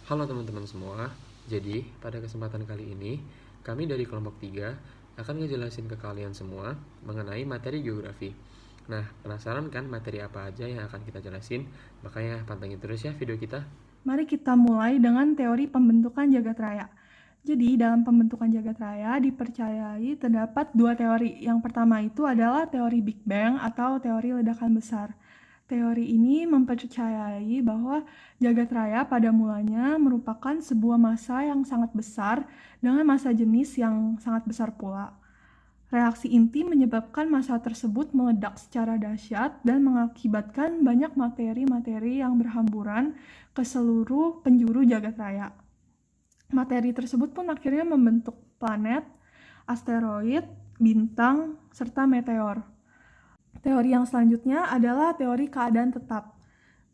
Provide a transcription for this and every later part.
Halo teman-teman semua, jadi pada kesempatan kali ini kami dari kelompok 3 akan ngejelasin ke kalian semua mengenai materi geografi. Nah, penasaran kan materi apa aja yang akan kita jelasin? Makanya pantengin terus ya video kita. Mari kita mulai dengan teori pembentukan jagat raya. Jadi, dalam pembentukan jagat raya dipercayai terdapat dua teori. Yang pertama itu adalah teori Big Bang atau teori ledakan besar. Teori ini mempercayai bahwa jagat raya pada mulanya merupakan sebuah massa yang sangat besar dengan massa jenis yang sangat besar pula. Reaksi inti menyebabkan massa tersebut meledak secara dahsyat dan mengakibatkan banyak materi-materi yang berhamburan ke seluruh penjuru jagat raya. Materi tersebut pun akhirnya membentuk planet, asteroid, bintang, serta meteor. Teori yang selanjutnya adalah teori keadaan tetap.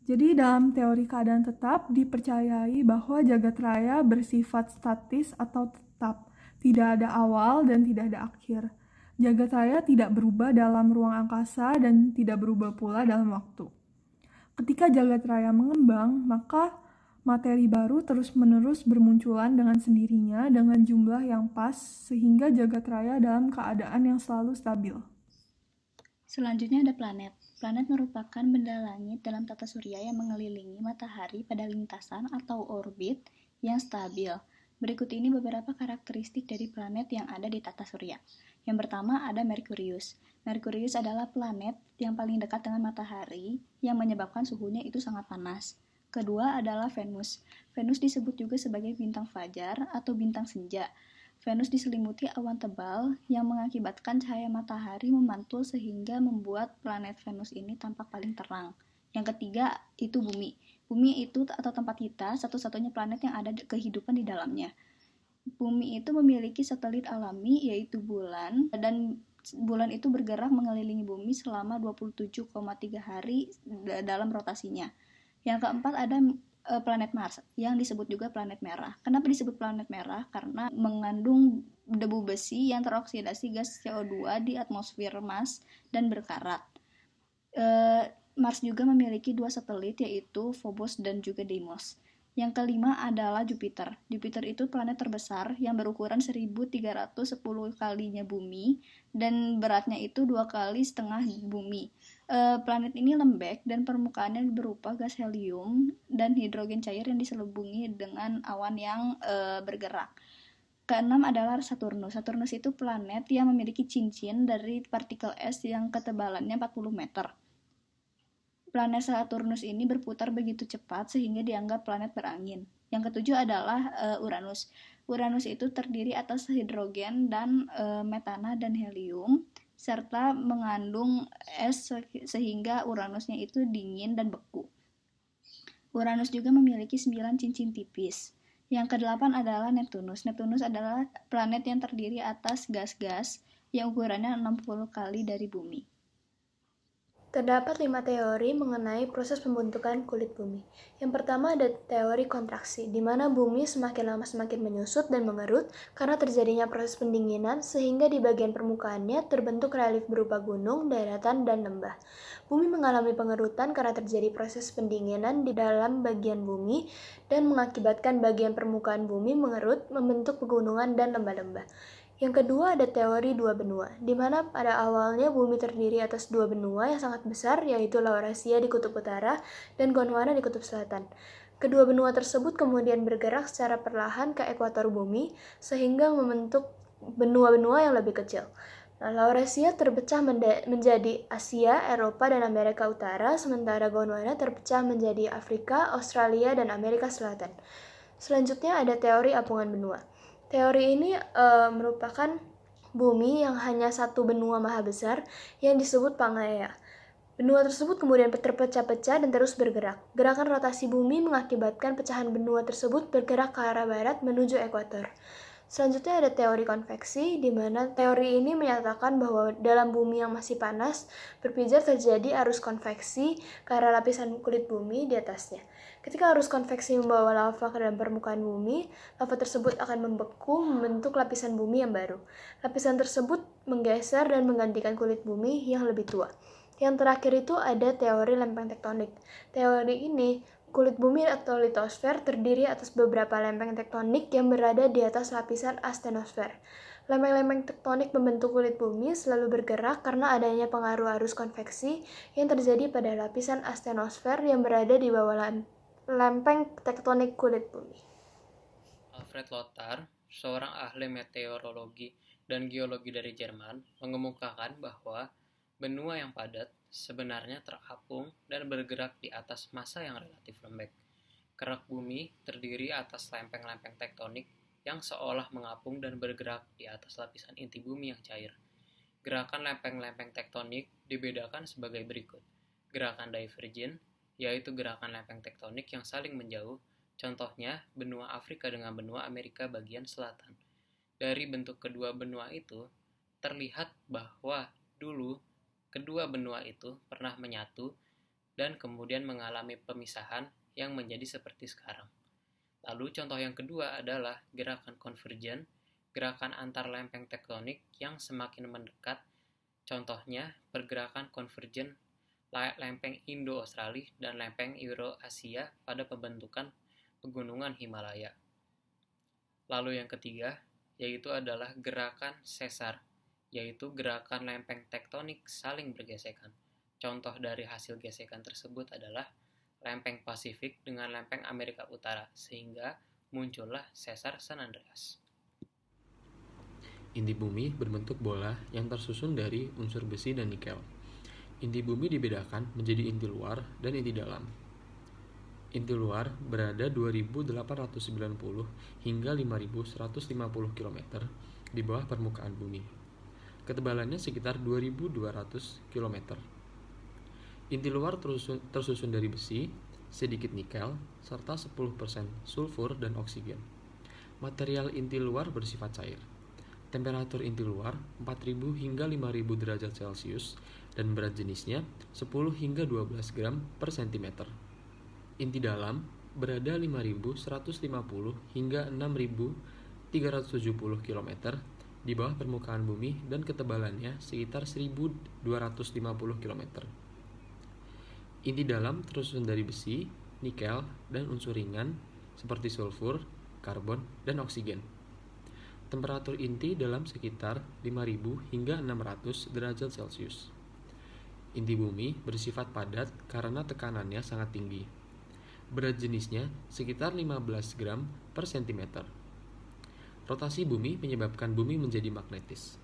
Jadi dalam teori keadaan tetap dipercayai bahwa jagat raya bersifat statis atau tetap, tidak ada awal dan tidak ada akhir. Jagat raya tidak berubah dalam ruang angkasa dan tidak berubah pula dalam waktu. Ketika jagat raya mengembang, maka materi baru terus-menerus bermunculan dengan sendirinya dengan jumlah yang pas sehingga jagat raya dalam keadaan yang selalu stabil. Selanjutnya ada planet. Planet merupakan benda langit dalam tata surya yang mengelilingi matahari pada lintasan atau orbit yang stabil. Berikut ini beberapa karakteristik dari planet yang ada di tata surya. Yang pertama ada Merkurius. Merkurius adalah planet yang paling dekat dengan matahari yang menyebabkan suhunya itu sangat panas. Kedua adalah Venus. Venus disebut juga sebagai bintang fajar atau bintang senja. Venus diselimuti awan tebal yang mengakibatkan cahaya matahari memantul sehingga membuat planet Venus ini tampak paling terang. Yang ketiga itu Bumi. Bumi itu atau tempat kita satu-satunya planet yang ada kehidupan di dalamnya. Bumi itu memiliki satelit alami yaitu bulan, dan bulan itu bergerak mengelilingi bumi selama 27,3 hari dalam rotasinya. Yang keempat ada planet Mars yang disebut juga planet merah. Kenapa disebut planet merah? Karena mengandung debu besi yang teroksidasi gas CO2 di atmosfer Mars dan berkarat. Mars juga memiliki dua satelit yaitu Phobos dan juga Deimos. Yang kelima adalah Jupiter. Jupiter itu planet terbesar yang berukuran 1310 kalinya bumi dan beratnya itu 2 kali setengah bumi. Planet ini lembek dan permukaannya berupa gas helium dan hidrogen cair yang diselubungi dengan awan yang bergerak. Keenam adalah Saturnus. Saturnus itu planet yang memiliki cincin dari partikel es yang ketebalannya 40 meter. Planet Saturnus ini berputar begitu cepat sehingga dianggap planet berangin. Yang ketujuh adalah Uranus. Uranus itu terdiri atas hidrogen dan metana dan helium serta mengandung es sehingga Uranusnya itu dingin dan beku. Uranus juga memiliki 9 cincin tipis. Yang kedelapan adalah Neptunus. Neptunus adalah planet yang terdiri atas gas-gas yang ukurannya 60 kali dari bumi. Terdapat 5 teori mengenai proses pembentukan kulit bumi. Yang pertama ada teori kontraksi, di mana bumi semakin lama semakin menyusut dan mengerut karena terjadinya proses pendinginan sehingga di bagian permukaannya terbentuk relief berupa gunung, daratan, dan lembah. Bumi mengalami pengerutan karena terjadi proses pendinginan di dalam bagian bumi dan mengakibatkan bagian permukaan bumi mengerut, membentuk pegunungan dan lembah-lembah. Yang kedua ada teori dua benua, di mana pada awalnya bumi terdiri atas dua benua yang sangat besar, yaitu Laurasia di kutub utara dan Gondwana di kutub selatan. Kedua benua tersebut kemudian bergerak secara perlahan ke ekuator bumi, sehingga membentuk benua-benua yang lebih kecil. Nah, Laurasia terpecah menjadi Asia, Eropa, dan Amerika Utara, sementara Gondwana terpecah menjadi Afrika, Australia, dan Amerika Selatan. Selanjutnya ada teori apungan benua. Teori ini merupakan bumi yang hanya satu benua maha besar yang disebut Pangaea. Benua tersebut kemudian terpecah-pecah dan terus bergerak. Gerakan rotasi bumi mengakibatkan pecahan benua tersebut bergerak ke arah barat menuju ekuator. Selanjutnya ada teori konveksi, di mana teori ini menyatakan bahwa dalam bumi yang masih panas, berpijar terjadi arus konveksi ke arah lapisan kulit bumi di atasnya. Ketika arus konveksi membawa lava ke dalam permukaan bumi, lava tersebut akan membeku membentuk lapisan bumi yang baru. Lapisan tersebut menggeser dan menggantikan kulit bumi yang lebih tua. Yang terakhir itu ada teori lempeng tektonik. Teori ini Kulit bumi atau litosfer terdiri atas beberapa lempeng tektonik yang berada di atas lapisan astenosfer. Lempeng-lempeng tektonik membentuk kulit bumi selalu bergerak karena adanya pengaruh arus konveksi yang terjadi pada lapisan astenosfer yang berada di bawah lempeng tektonik kulit bumi. Alfred Lothar, seorang ahli meteorologi dan geologi dari Jerman, mengemukakan bahwa benua yang padat sebenarnya terapung dan bergerak di atas massa yang relatif lembek. Kerak bumi terdiri atas lempeng-lempeng tektonik yang seolah mengapung dan bergerak di atas lapisan inti bumi yang cair. Gerakan lempeng-lempeng tektonik dibedakan sebagai berikut. Gerakan divergen, yaitu gerakan lempeng tektonik yang saling menjauh, contohnya benua Afrika dengan benua Amerika bagian selatan. Dari bentuk kedua benua itu, terlihat bahwa dulu kedua benua itu pernah menyatu dan kemudian mengalami pemisahan yang menjadi seperti sekarang. Lalu contoh yang kedua adalah gerakan konvergen, gerakan antar lempeng tektonik yang semakin mendekat. Contohnya pergerakan konvergen lempeng Indo-Australia dan lempeng Euro-Asia pada pembentukan pegunungan Himalaya. Lalu yang ketiga yaitu adalah gerakan sesar, yaitu gerakan lempeng tektonik saling bergesekan. Contoh dari hasil gesekan tersebut adalah lempeng Pasifik dengan lempeng Amerika Utara, sehingga muncullah sesar San Andreas. Inti bumi berbentuk bola yang tersusun dari unsur besi dan nikel. Inti bumi dibedakan menjadi inti luar dan inti dalam. Inti luar berada 2.890 hingga 5.150 km di bawah permukaan bumi. Ketebalannya sekitar 2.200 km. Inti luar tersusun dari besi, sedikit nikel, serta 10% sulfur dan oksigen. Material inti luar bersifat cair. Temperatur inti luar 4.000 hingga 5.000 derajat Celcius dan berat jenisnya 10 hingga 12 gram per cm. Inti dalam berada 5.150 hingga 6.370 km di bawah permukaan bumi dan ketebalannya sekitar 1.250 km. Inti dalam tersusun dari besi, nikel, dan unsur ringan seperti sulfur, karbon, dan oksigen. Temperatur inti dalam sekitar 5.000 hingga 600 derajat Celcius. Inti bumi bersifat padat karena tekanannya sangat tinggi. Berat jenisnya sekitar 15 gram per cm. Rotasi bumi menyebabkan bumi menjadi magnetis.